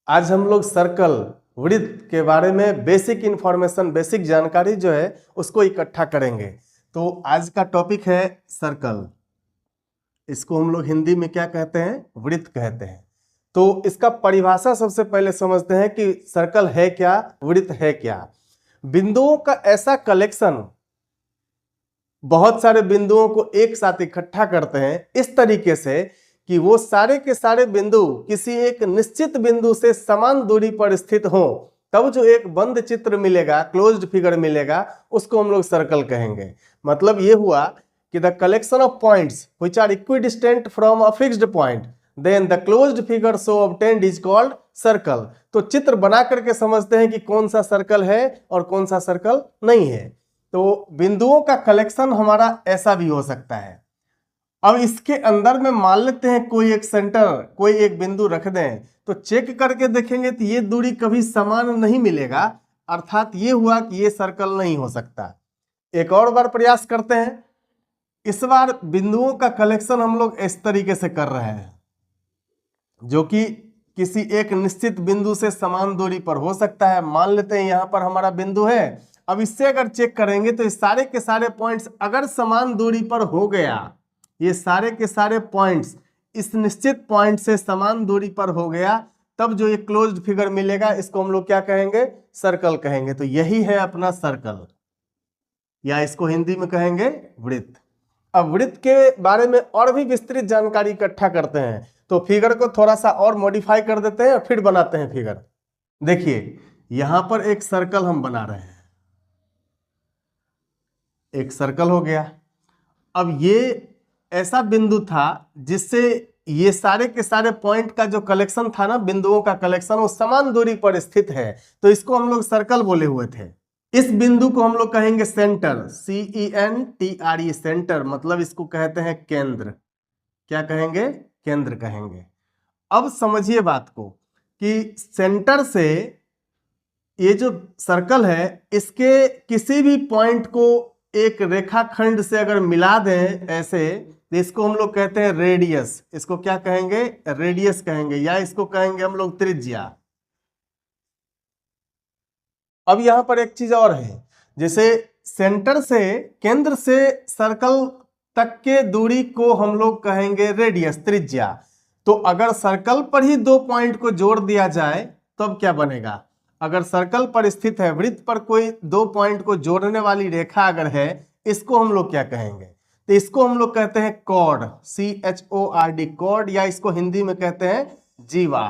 आज हम लोग सर्कल वृत्त के बारे में बेसिक इंफॉर्मेशन, बेसिक जानकारी जो है उसको इकट्ठा करेंगे। तो आज का टॉपिक है सर्कल। इसको हम लोग हिंदी में क्या कहते हैं? वृत्त कहते हैं। तो इसका परिभाषा सबसे पहले समझते हैं कि सर्कल है क्या, वृत्त है क्या। बिंदुओं का ऐसा कलेक्शन, बहुत सारे बिंदुओं को एक साथ इकट्ठा करते हैं इस तरीके से कि वो सारे के सारे बिंदु किसी एक निश्चित बिंदु से समान दूरी पर स्थित हो, तब जो एक बंद चित्र मिलेगा, क्लोज्ड फिगर मिलेगा, उसको हम लोग सर्कल कहेंगे। मतलब ये हुआ कि the collection of points which are equidistant from a fixed point, then the closed figure so obtained is called circle. तो चित्र बना करके समझते हैं कि कौन सा सर्कल है और कौन सा सर्कल नहीं है। तो बिंदुओं का कलेक्शन हमारा ऐसा भी हो सकता है। अब इसके अंदर में मान लेते हैं कोई एक सेंटर, कोई एक बिंदु रख दें, तो चेक करके देखेंगे तो ये दूरी कभी समान नहीं मिलेगा, अर्थात ये हुआ कि ये सर्कल नहीं हो सकता। एक और बार प्रयास करते हैं। इस बार बिंदुओं का कलेक्शन हम लोग इस तरीके से कर रहे हैं, जो कि किसी एक निश्चित बिंदु से समान दूरी पर हो सकता है। मान लेते हैं यहां पर हमारा बिंदु है। अब इससे अगर चेक करेंगे तो इस सारे के सारे पॉइंट्स अगर समान दूरी पर हो गया, ये सारे के सारे पॉइंट्स इस निश्चित पॉइंट से समान दूरी पर हो गया, तब जो एक क्लोज्ड फिगर मिलेगा इसको हम लोग क्या कहेंगे? सर्कल कहेंगे। तो यही है अपना सर्कल, या इसको हिंदी में कहेंगे वृत्त। अब वृत्त के बारे में और भी विस्तृत जानकारी इकट्ठा करते हैं, तो फिगर को थोड़ा सा और मॉडिफाई कर देते हैं और फिर बनाते हैं फिगर। देखिए यहां पर एक सर्कल हम बना रहे हैं, एक सर्कल हो गया। अब ये ऐसा बिंदु था जिससे ये सारे के सारे पॉइंट का जो कलेक्शन था ना, बिंदुओं का कलेक्शन, वो समान दूरी पर स्थित है, तो इसको हम लोग सर्कल बोले हुए थे। इस बिंदु को हम लोग कहेंगे सेंटर, CENTRE, सेंटर। मतलब इसको कहते हैं केंद्र। क्या कहेंगे? केंद्र कहेंगे। अब समझिए बात को कि सेंटर से ये जो सर्कल है, इसके किसी भी पॉइंट को एक रेखाखंड से अगर मिला दें ऐसे, तो इसको हम लोग कहते हैं रेडियस। इसको क्या कहेंगे? रेडियस कहेंगे, या इसको कहेंगे हम लोग त्रिज्या। अब यहां पर एक चीज और है, जैसे सेंटर से, केंद्र से सर्कल तक के दूरी को हम लोग कहेंगे रेडियस, त्रिज्या। तो अगर सर्कल पर ही दो पॉइंट को जोड़ दिया जाए तब क्या बनेगा? अगर सर्कल पर स्थित है, वृत्त पर कोई दो पॉइंट को जोड़ने वाली रेखा अगर है, इसको हम लोग क्या कहेंगे? तो इसको हम लोग कहते हैं कॉर्ड, CHORD, कॉर्ड, या इसको हिंदी में कहते हैं जीवा।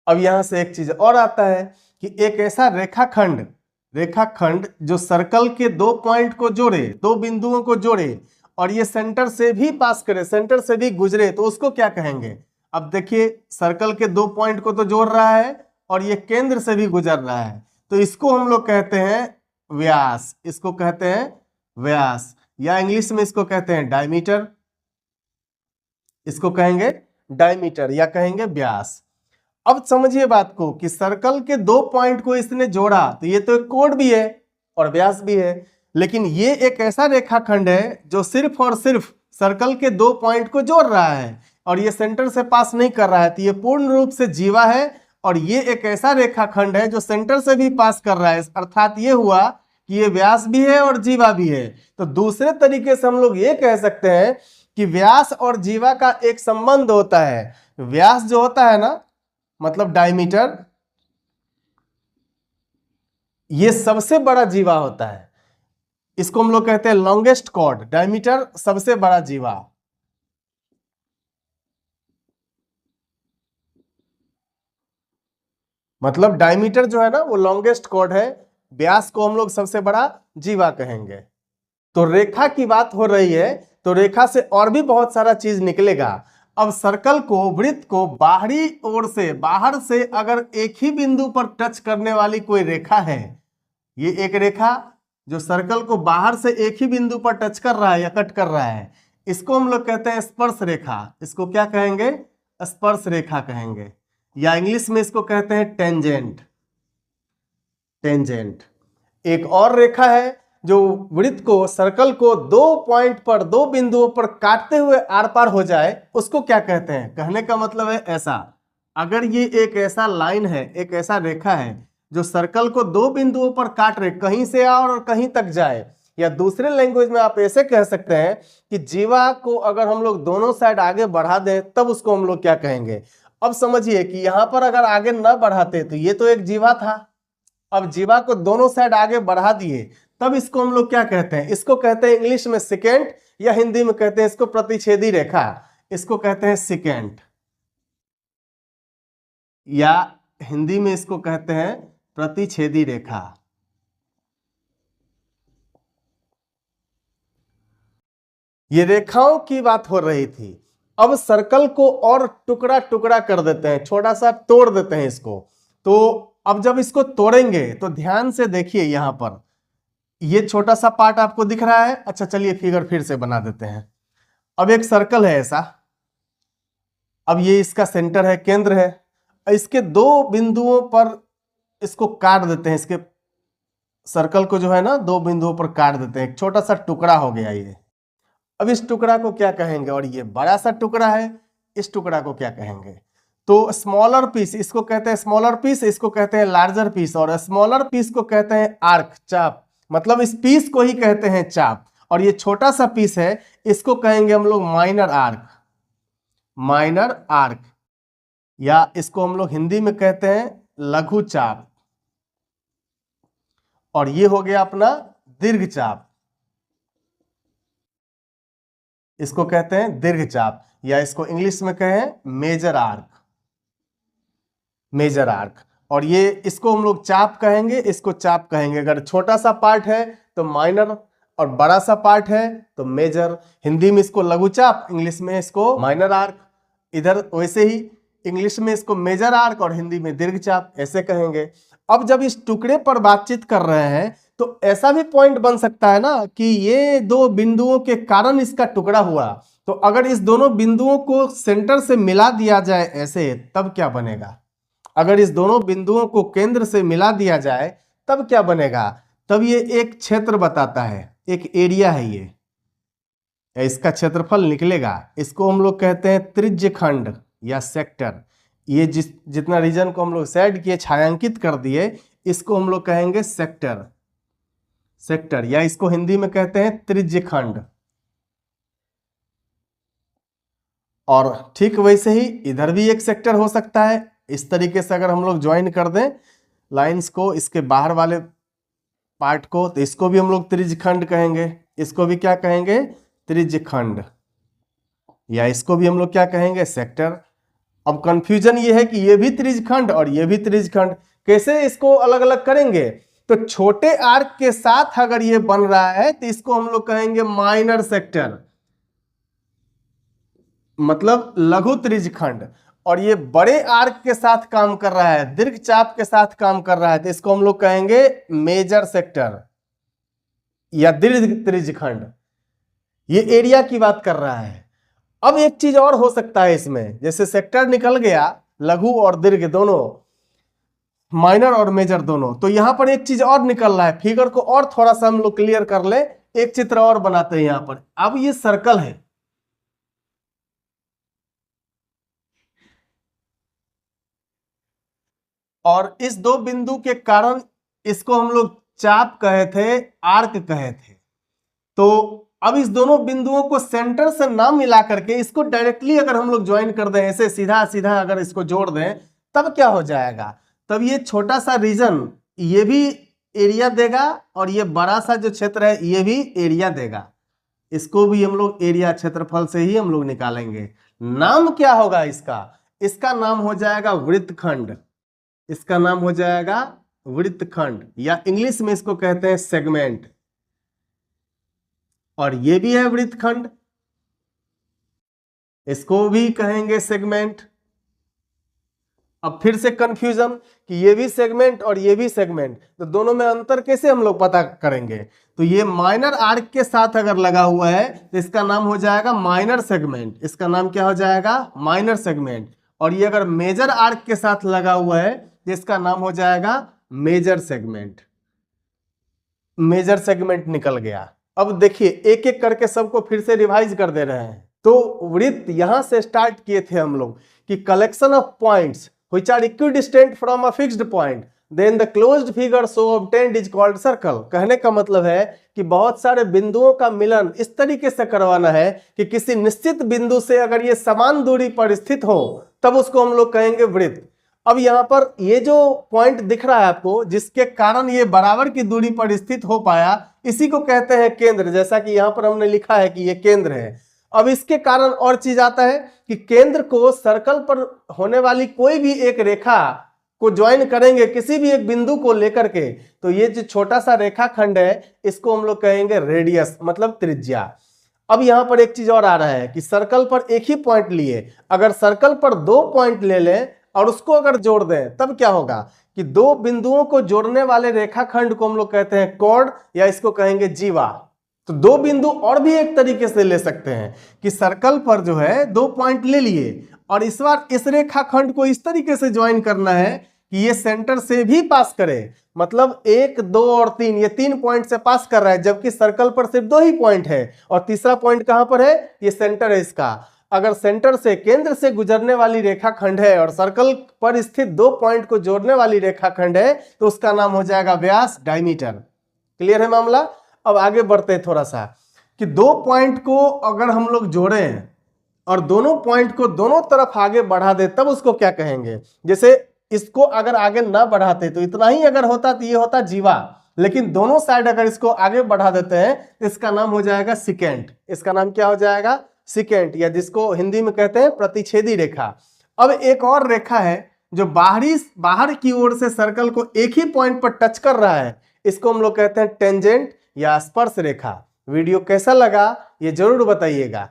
अब यहां से एक चीज और आता है कि एक ऐसा रेखाखंड, रेखाखंड जो सर्कल के दो पॉइंट को जोड़े, दो बिंदुओं को जोड़े, और ये सेंटर से भी पास करे, सेंटर से भी गुजरे, तो उसको क्या कहेंगे? अब देखिए सर्कल के दो पॉइंट को तो जोड़ रहा है और ये केंद्र से भी गुजर रहा है, तो इसको हम लोग कहते हैं व्यास। इसको कहते हैं व्यास, या इंग्लिश में इसको कहते हैं डायमीटर। इसको कहेंगे डायमीटर या कहेंगे व्यास। अब समझिए बात को कि सर्कल के दो पॉइंट को इसने जोड़ा, तो ये तो एक कोण भी है और व्यास भी है, लेकिन ये एक ऐसा रेखाखंड है जो सिर्फ और सिर्फ सर्कल के दो पॉइंट को जोड़ रहा है और ये सेंटर से पास नहीं कर रहा है, तो ये पूर्ण रूप से जीवा है। और ये एक ऐसा रेखाखंड है जो सेंटर से भी पास कर रहा है, अर्थात ये हुआ कि ये व्यास भी है और जीवा भी है। तो दूसरे तरीके से हम लोग ये कह सकते हैं कि व्यास और जीवा का एक संबंध होता है। व्यास जो होता है ना, मतलब डायमीटर, ये सबसे बड़ा जीवा होता है। इसको हम लोग कहते हैं लॉन्गेस्ट कॉर्ड। डायमीटर सबसे बड़ा जीवा, मतलब डायमीटर जो है ना वो लॉन्गेस्ट कॉर्ड है, व्यास को हम लोग सबसे बड़ा जीवा कहेंगे। तो रेखा की बात हो रही है, तो रेखा से और भी बहुत सारा चीज निकलेगा। अब सर्कल को, वृत्त को बाहरी ओर से, बाहर से अगर एक ही बिंदु पर टच करने वाली कोई रेखा है, ये एक रेखा जो सर्कल को बाहर से एक ही बिंदु पर टच कर रहा है या कट कर रहा है, इसको हम लोग कहते हैं स्पर्श रेखा। इसको क्या कहेंगे? स्पर्श रेखा कहेंगे, या इंग्लिश में इसको कहते हैं टेंजेंट। टेंजेंट। एक और रेखा है जो वृत्त को, सर्कल को दो पॉइंट पर, दो बिंदुओं पर काटते हुए आर पार हो जाए, उसको क्या कहते हैं? कहने का मतलब है ऐसा, अगर ये एक ऐसा लाइन है, एक ऐसा रेखा है जो सर्कल को दो बिंदुओं पर काट रहे, कहीं से और कहीं तक जाए, या दूसरे लैंग्वेज में आप ऐसे कह सकते हैं कि जीवा को अगर हम लोग दोनों साइड आगे बढ़ा दें तब उसको हम लोग क्या कहेंगे? अब समझिए कि यहां पर अगर आगे न बढ़ाते तो ये तो एक जीवा था, अब जीवा को दोनों साइड आगे बढ़ा दिए, तब इसको हम लोग क्या कहते हैं? इसको कहते हैं इंग्लिश में सेकेंट, या हिंदी में कहते हैं इसको प्रतिच्छेदी रेखा, इसको कहते हैं सेकेंट, या हिंदी में इसको कहते हैं प्रतिच्छेदी रेखा। ये रेखाओं की बात हो रही थी। अब सर्कल को और टुकड़ा टुकड़ा कर देते हैं, छोटा सा तोड़ देते हैं इसको। तो अब जब इसको तोड़ेंगे तो ध्यान से देखिए, यहां पर ये छोटा सा पार्ट आपको दिख रहा है। अच्छा चलिए फिगर फिर से बना देते हैं। अब एक सर्कल है ऐसा, अब ये इसका सेंटर है, केंद्र है, इसके दो बिंदुओं पर इसको काट देते हैं, इसके सर्कल को जो है ना दो बिंदुओं पर काट देते हैं, एक छोटा सा टुकड़ा हो गया ये। अब इस टुकड़ा को क्या कहेंगे? और ये बड़ा सा टुकड़ा है, इस टुकड़ा को क्या कहेंगे? तो स्मॉलर पीस, इसको कहते हैं स्मॉलर पीस, इसको कहते हैं लार्जर पीस, और स्मॉलर पीस को कहते हैं आर्क, चाप, मतलब इस पीस को ही कहते हैं चाप। और ये छोटा सा पीस है, इसको कहेंगे हम लोग माइनर आर्क, माइनर आर्क, या इसको हम लोग हिंदी में कहते हैं लघु चाप। और ये हो गया अपना दीर्घ चाप, इसको कहते हैं दीर्घ चाप, या इसको इंग्लिश में कहें मेजर आर्क, मेजर आर्क। और ये इसको हम लोग चाप कहेंगे, इसको चाप कहेंगे। अगर छोटा सा पार्ट है तो माइनर, और बड़ा सा पार्ट है तो मेजर। हिंदी में इसको लघु चाप, इंग्लिश में इसको माइनर आर्क। इधर वैसे ही इंग्लिश में इसको मेजर आर्क और हिंदी में दीर्घ चाप, ऐसे कहेंगे। अब जब इस टुकड़े पर बातचीत कर रहे हैं तो ऐसा भी पॉइंट बन सकता है ना कि ये दो बिंदुओं के कारण इसका टुकड़ा हुआ। तो अगर इस दोनों बिंदुओं को सेंटर से मिला दिया जाए ऐसे, तब क्या बनेगा? अगर इस दोनों बिंदुओं को केंद्र से मिला दिया जाए तब क्या बनेगा? तब ये एक क्षेत्र बताता है, एक एरिया है ये, इसका क्षेत्रफल निकलेगा। इसको हम लोग कहते हैं त्रिज्यखंड या सेक्टर। ये जितना रीजन को हम लोग सेट किए, छायांकित कर दिए, इसको हम लोग कहेंगे सेक्टर, सेक्टर, या इसको हिंदी में कहते हैं त्रिज्यखंड। और ठीक वैसे ही इधर भी एक सेक्टर हो सकता है। इस तरीके से अगर हम लोग ज्वाइन कर दें लाइंस को, इसके बाहर वाले पार्ट को, तो इसको भी हम लोग त्रिज्यखंड कहेंगे। इसको भी क्या कहेंगे? त्रिज्यखंड, या इसको भी हम लोग क्या कहेंगे? सेक्टर। अब कंफ्यूजन ये है कि ये भी त्रिज्यखंड और ये भी त्रिज्यखंड, कैसे इसको अलग अलग करेंगे? तो छोटे आर्क के साथ अगर ये बन रहा है तो इसको हम लोग कहेंगे माइनर सेक्टर, मतलब लघु त्रिज्यखंड। और ये बड़े आर्क के साथ काम कर रहा है, दीर्घ चाप के साथ काम कर रहा है, तो इसको हम लोग कहेंगे मेजर सेक्टर या दीर्घ त्रिज्यखंड। ये एरिया की बात कर रहा है। अब एक चीज और हो सकता है इसमें, जैसे सेक्टर निकल गया, लघु और दीर्घ दोनों, माइनर और मेजर दोनों, तो यहां पर एक चीज और निकल रहा है। फिगर को और थोड़ा सा हम लोग क्लियर कर ले, एक चित्र और बनाते हैं यहां पर। अब ये सर्कल है, और इस दो बिंदु के कारण इसको हम लोग चाप कहे थे, आर्क कहे थे। तो अब इस दोनों बिंदुओं को सेंटर से ना मिला करके इसको डायरेक्टली अगर हम लोग ज्वाइन कर दें, ऐसे सीधा सीधा अगर इसको जोड़ दें, तब क्या हो जाएगा? तब ये छोटा सा रीजन ये भी एरिया देगा, और ये बड़ा सा जो क्षेत्र है ये भी एरिया देगा। इसको भी हम लोग एरिया, क्षेत्रफल से ही हम लोग निकालेंगे। नाम क्या होगा इसका? इसका नाम हो जाएगा वृत्तखंड, इसका नाम हो जाएगा वृत्तखंड, या इंग्लिश में इसको कहते हैं सेगमेंट। और ये भी है वृत्तखंड, इसको भी कहेंगे सेगमेंट। अब फिर से कंफ्यूजन कि ये भी सेगमेंट और ये भी सेगमेंट, तो दोनों में अंतर कैसे हम लोग पता करेंगे? तो ये माइनर आर्क के साथ अगर लगा हुआ है तो इसका नाम हो जाएगा माइनर सेगमेंट, इसका नाम क्या हो जाएगा? Minor segment. और ये अगर मेजर आर्क के साथ लगा हुआ है तो इसका नाम हो जाएगा मेजर सेगमेंट। मेजर सेगमेंट निकल गया। अब देखिए एक एक करके सबको फिर से रिवाइज कर दे रहे हैं। तो वृत्त यहां से स्टार्ट किए थे हम लोग कि collection of points which are equidistant from a fixed point then the closed figure so obtained is called circle. कहने का मतलब है कि बहुत सारे बिंदुओं का मिलन इस तरीके से करवाना है कि किसी निश्चित बिंदु से अगर ये समान दूरी पर स्थित हो तब उसको हम लोग कहेंगे वृत्त। अब यहाँ पर ये जो पॉइंट दिख रहा है आपको जिसके कारण ये बराबर की दूरी पर स्थित हो पाया, इसी को कहते हैं केंद्र। जैसा कि यहाँ पर हमने लिखा है कि ये केंद्र है। अब इसके कारण और चीज आता है कि केंद्र को सर्कल पर होने वाली कोई भी एक रेखा को ज्वाइन करेंगे किसी भी एक बिंदु को लेकर के, तो ये जो छोटा सा रेखाखंड है इसको हम लोग कहेंगे रेडियस, मतलब त्रिज्या। अब यहां पर एक चीज और आ रहा है कि सर्कल पर एक ही पॉइंट लिए, अगर सर्कल पर 2 पॉइंट ले लें और उसको अगर जोड़ दें तब क्या होगा कि 2 बिंदुओं को जोड़ने वाले रेखाखंड को हम लोग कहते हैं कॉर्ड, या इसको कहेंगे जीवा। तो 2 बिंदु और भी एक तरीके से ले सकते हैं कि सर्कल पर जो है 2 पॉइंट ले लिए और इस बार इस रेखाखंड को इस तरीके से ज्वाइन करना है कि ये सेंटर से भी पास करे, मतलब 1, 2 और 3, ये 3 पॉइंट से पास कर रहा है, जबकि सर्कल पर सिर्फ 2 ही पॉइंट है और तीसरा पॉइंट कहां पर है, ये सेंटर है इसका। अगर सेंटर से केंद्र से गुजरने वाली रेखाखंड है और सर्कल पर स्थित 2 पॉइंट को जोड़ने वाली रेखाखंड है तो उसका नाम हो जाएगा व्यास, डायमीटर। क्लियर है मामला। अब आगे बढ़ते हैं थोड़ा सा कि 2 पॉइंट को अगर हम लोग जोड़े और दोनों पॉइंट को दोनों तरफ आगे बढ़ा दे तब उसको क्या कहेंगे। जैसे इसको अगर आगे ना बढ़ाते तो इतना ही अगर होता तो ये होता जीवा, लेकिन दोनों साइड अगर इसको आगे बढ़ा देते हैं तो इसका नाम हो जाएगा सिकेंट। इसका नाम क्या हो जाएगा, सिकेंट, या जिसको हिंदी में कहते हैं प्रतिच्छेदी रेखा। अब एक और रेखा है जो बाहर की ओर से सर्कल को एक ही पॉइंट पर टच कर रहा है, इसको हम लोग कहते हैं टेंजेंट या स्पर्श रेखा। वीडियो कैसा लगा ये जरूर बताइएगा,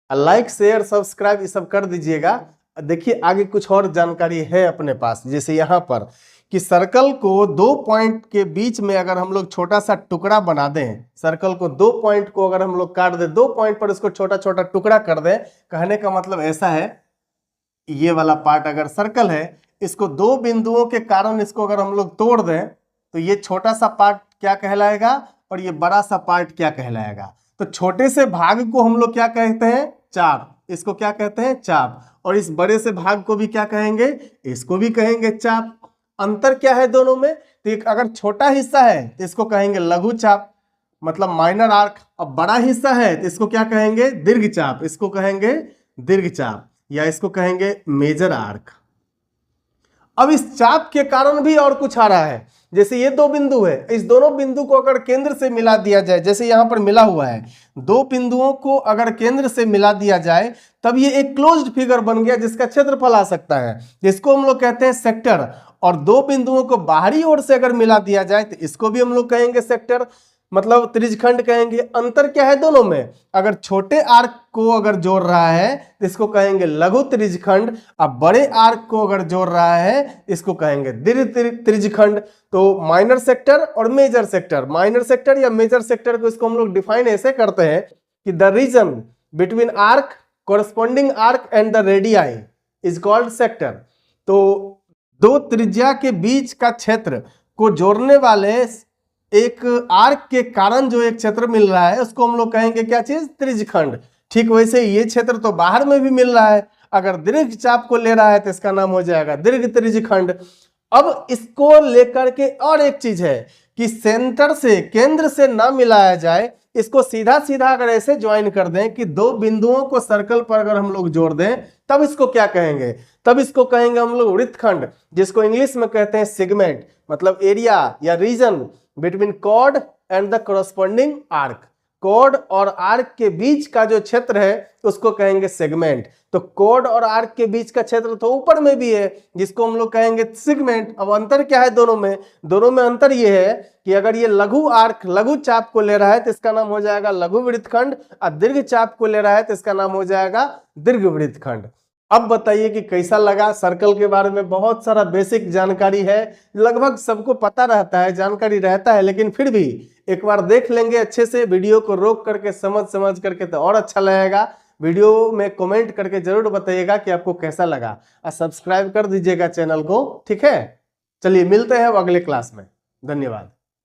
लाइक शेयर सब्सक्राइब ये सब कर दीजिएगा। देखिए आगे कुछ और जानकारी है अपने पास, जैसे यहाँ पर कि सर्कल को 2 पॉइंट के बीच में अगर हम लोग छोटा सा टुकड़ा बना दें, सर्कल को 2 पॉइंट को अगर हम लोग काट दें, 2 पॉइंट पर इसको छोटा छोटा टुकड़ा कर दें, कहने का मतलब ऐसा है, ये वाला पार्ट अगर सर्कल है इसको 2 बिंदुओं के कारण इसको अगर हम लोग तोड़ दें तो ये छोटा सा पार्ट क्या कहलाएगा और ये बड़ा सा पार्ट क्या कहलाएगा। तो छोटे से भाग को हम लोग क्या कहते हैं, चाप, इसको क्या कहते हैं, चाप, और इस बड़े से भाग को भी क्या कहेंगे, इसको भी कहेंगे चाप। अंतर क्या है दोनों में, तो एक अगर छोटा हिस्सा है तो इसको कहेंगे लघु चाप, मतलब माइनर आर्क। अब बड़ा हिस्सा है तो इसको क्या कहेंगे, दीर्घ चाप, इसको कहेंगे दीर्घ चाप, या इसको कहेंगे मेजर आर्क। अब इस चाप के कारण भी और कुछ आ रहा है, जैसे ये 2 बिंदु है, इस दोनों बिंदु को अगर केंद्र से मिला दिया जाए, जैसे यहां पर मिला हुआ है, 2 बिंदुओं को अगर केंद्र से मिला दिया जाए तब ये एक क्लोज्ड फिगर बन गया जिसका क्षेत्रफल आ सकता है, जिसको हम लोग कहते हैं सेक्टर। और 2 बिंदुओं को बाहरी ओर से अगर मिला दिया जाए तो इसको भी हम लोग कहेंगे सेक्टर, मतलब त्रिज्यखंड कहेंगे। अंतर क्या है दोनों में, अगर छोटे आर्क को अगर जोड़ रहा है तो इसको कहेंगे लघु त्रिज्यखंड, अब बड़े आर्क को अगर जोड़ रहा है इसको कहेंगे दीर्घ त्रिज्यखंड। तो माइनर सेक्टर और मेजर सेक्टर, माइनर सेक्टर या मेजर सेक्टर को इसको हम लोग डिफाइन ऐसे करते हैं कि the region between arc corresponding arc and the radii is called sector. तो 2 त्रिज्या के बीच का क्षेत्र को जोड़ने वाले एक आर्क के कारण जो एक क्षेत्र मिल रहा है उसको हम लोग कहेंगे क्या चीज, त्रिज्यखंड। ठीक वैसे ये क्षेत्र तो बाहर में भी मिल रहा है, अगर दीर्घ चाप को ले रहा है तो इसका नाम हो जाएगा दीर्घ त्रिज्यखंड। अब इसको लेकर के और एक चीज है कि सेंटर से, केंद्र से ना मिलाया जाए, इसको सीधा सीधा अगर ऐसे ज्वाइन कर दें कि 2 बिंदुओं को सर्कल पर अगर हम लोग जोड़ दें तब इसको क्या कहेंगे, तब इसको कहेंगे हम लोग वृत्तखंड, जिसको इंग्लिश में कहते हैं सेगमेंट, मतलब एरिया या region between chord and the corresponding arc. Chord और आर्क के बीच का जो क्षेत्र है उसको कहेंगे सेगमेंट। तो कॉर्ड और आर्क के बीच का क्षेत्र तो ऊपर में भी है जिसको हम लोग कहेंगे सेगमेंट। अब अंतर क्या है दोनों में, दोनों में अंतर ये है कि अगर ये लघु आर्क लघु चाप को ले रहा है तो इसका नाम हो जाएगा लघु वृत्तखंड, और दीर्घ चाप को ले रहा है तो इसका नाम हो जाएगा दीर्घ वृत्तखंड। अब बताइए कि कैसा लगा। सर्कल के बारे में बहुत सारा बेसिक जानकारी है, लगभग सबको पता रहता है, जानकारी रहता है, लेकिन फिर भी एक बार देख लेंगे अच्छे से, वीडियो को रोक करके समझ करके तो और अच्छा लगेगा। वीडियो में कमेंट करके जरूर बताइएगा कि आपको कैसा लगा, और सब्सक्राइब कर दीजिएगा चैनल को। ठीक है, चलिए मिलते हैं अब अगले क्लास में। धन्यवाद।